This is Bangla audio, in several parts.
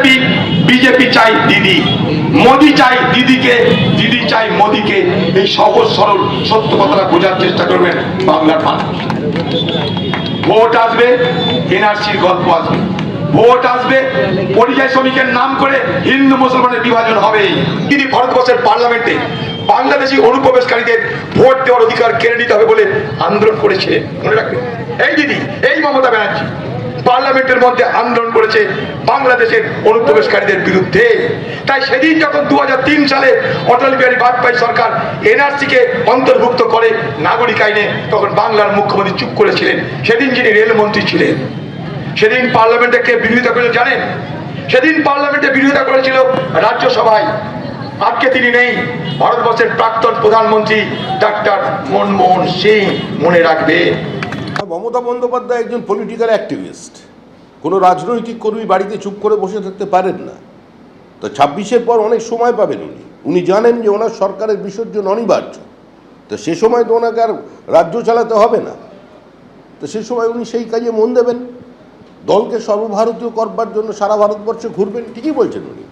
বিজেপি, বিজেপি চাই দিদি, মোদি চাই দিদিকে, দিদি চাই মোদিকে। এই সহজ সরল সত্য কথাটা বোঝার চেষ্টা করবেন বাংলার মানুষ। ভোট আসবে, এনআরসির গল্প আসবে, ভোট আসবে, পরিযায়ী শ্রমিকের নাম করে হিন্দু মুসলমানের বিভাজন হবে। তিনি ভারতবর্ষের পার্লামেন্টে বাংলাদেশি অনুপ্রবেশকারীদের ভোট দেওয়ার অধিকার কেড়ে নিতে হবে বলে আন্দোলন করেছিলেন, মনে রাখবেন। এই দিদি, এই মমতা ব্যানার্জি পার্লামেন্টের মধ্যে আন্দোলন করেছে বাংলাদেশের অনুপ্রবেশকারীদের বিরুদ্ধে। তাই সেদিন যখন 2003 সালে অটল বিহারী বাজপেয়ী সরকার এনআরসিকে অন্তর্ভুক্ত করে নাগরিক আইনে, তখন বাংলার মুখ্যমন্ত্রী চুপ করেছিলেন। সেদিন যিনি রেলমন্ত্রী ছিলেন, সেদিন পার্লামেন্টে কে বিরোধিতা করেছিল জানেন? সেদিন পার্লামেন্টে বিরোধিতা করেছিল রাজ্যসভায়। আজকে তিনি নেই, ভারতবর্ষের প্রাক্তন প্রধানমন্ত্রী ডক্টর মনমোহন সিং, মনে রাখবে। মমতা বন্দ্যোপাধ্যায় একজন পলিটিক্যাল অ্যাক্টিভিস্ট। কোনো রাজনৈতিক কর্মী বাড়িতে চুপ করে বসে থাকতে পারেন না। তো 26-এর পর অনেক সময় পাবেন উনি জানেন যে ওনার সরকারের বিসর্জন অনিবার্য। তো সে সময় তো ওনাকে আর রাজ্য চালাতে হবে না। তো সে সময় উনি সেই কাজে মন দেবেন, দলকে সর্বভারতীয় করবার জন্য সারা ভারতবর্ষে ঘুরবেন। ঠিকই বলছেন উনি।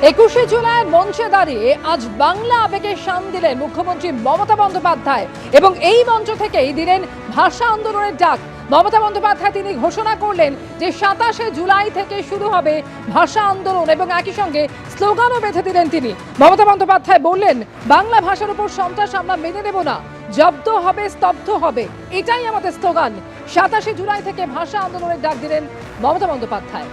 21শে জুলাইয়ের মঞ্চে দাঁড়িয়ে আজ বাংলা আবেগে শান দিলেন মুখ্যমন্ত্রী মমতা বন্দ্যোপাধ্যায় এবং এই মঞ্চ থেকেই দিলেন ভাষা আন্দোলনের ডাক। মমতা বন্দ্যোপাধ্যায় তিনি ঘোষণা করলেন যে 27শে জুলাই থেকে শুরু হবে ভাষা আন্দোলন এবং একই সঙ্গে স্লোগানও বেঁধে দিলেন তিনি। মমতা বন্দ্যোপাধ্যায় বললেন, বাংলা ভাষার উপর সন্ত্রাস আমরা মেনে নেব না, জব্দ হবে, স্তব্ধ হবে, এটাই আমাদের স্লোগান। 27শে জুলাই থেকে ভাষা আন্দোলনের ডাক দিলেন মমতা বন্দ্যোপাধ্যায়।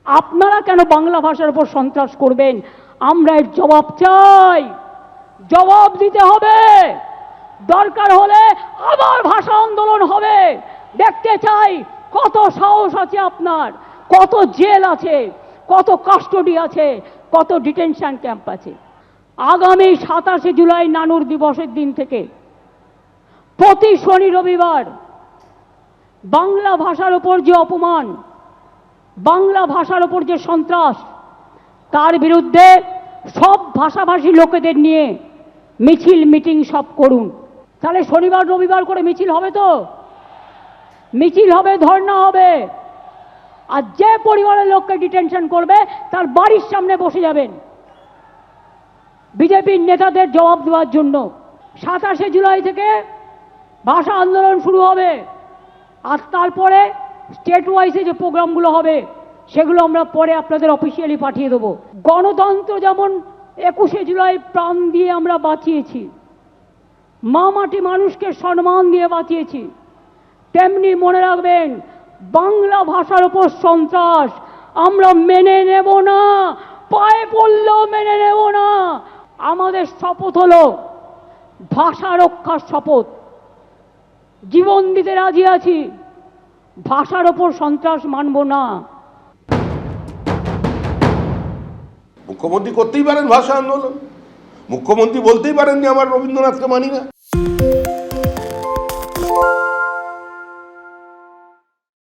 আপনারা কেন বাংলা ভাষার উপর সন্ত্রাস করবেন? আমরা এর জবাব চাই, জবাব দিতে হবে। দরকার হলে আবার ভাষা আন্দোলন হবে। দেখতে চাই কত সাহস আছে আপনার, কত জেল আছে, কত কাস্টডি আছে, কত ডিটেনশন ক্যাম্প আছে। আগামী 27শে জুলাই নানুর দিবসের দিন থেকে প্রতি শনি রবিবার বাংলা ভাষার উপর যে অপমান, বাংলা ভাষার উপর যে সন্ত্রাস, তার বিরুদ্ধে সব ভাষাভাষী লোকেদের নিয়ে মিছিল মিটিং সব করুন। তাহলে শনিবার রবিবার করে মিছিল হবে, তো মিছিল হবে, ধর্ণা হবে। আর যে পরিবারের লোককে ডিটেনশন করবে তার বাড়ির সামনে বসে যাবেন বিজেপির নেতাদের জবাব দেওয়ার জন্য। 27শে জুলাই থেকে ভাষা আন্দোলন শুরু হবে। আর তারপরে স্টেট ওয়াইজে যে প্রোগ্রামগুলো হবে সেগুলো আমরা পরে আপনাদের অফিসিয়ালি পাঠিয়ে দেবো। গণতন্ত্র যেমন 21শে জুলাই প্রাণ দিয়ে আমরা বাঁচিয়েছি, মা মাটি মানুষকে সম্মান দিয়ে বাঁচিয়েছি, তেমনি মনে রাখবেন বাংলা ভাষার উপর সন্ত্রাস আমরা মেনে নেব না, পায়ে পড়লেও মেনে নেব না। আমাদের শপথ হলো ভাষা রক্ষার শপথ, জীবন দিতে রাজি আছি, ভাষার ওপর সন্ত্রাস মানব না। মুখ্যমন্ত্রী করতেই পারেন ভাষা আন্দোলন, মুখ্যমন্ত্রী বলতেই পারেন যে আমার রবীন্দ্রনাথকে মানি না।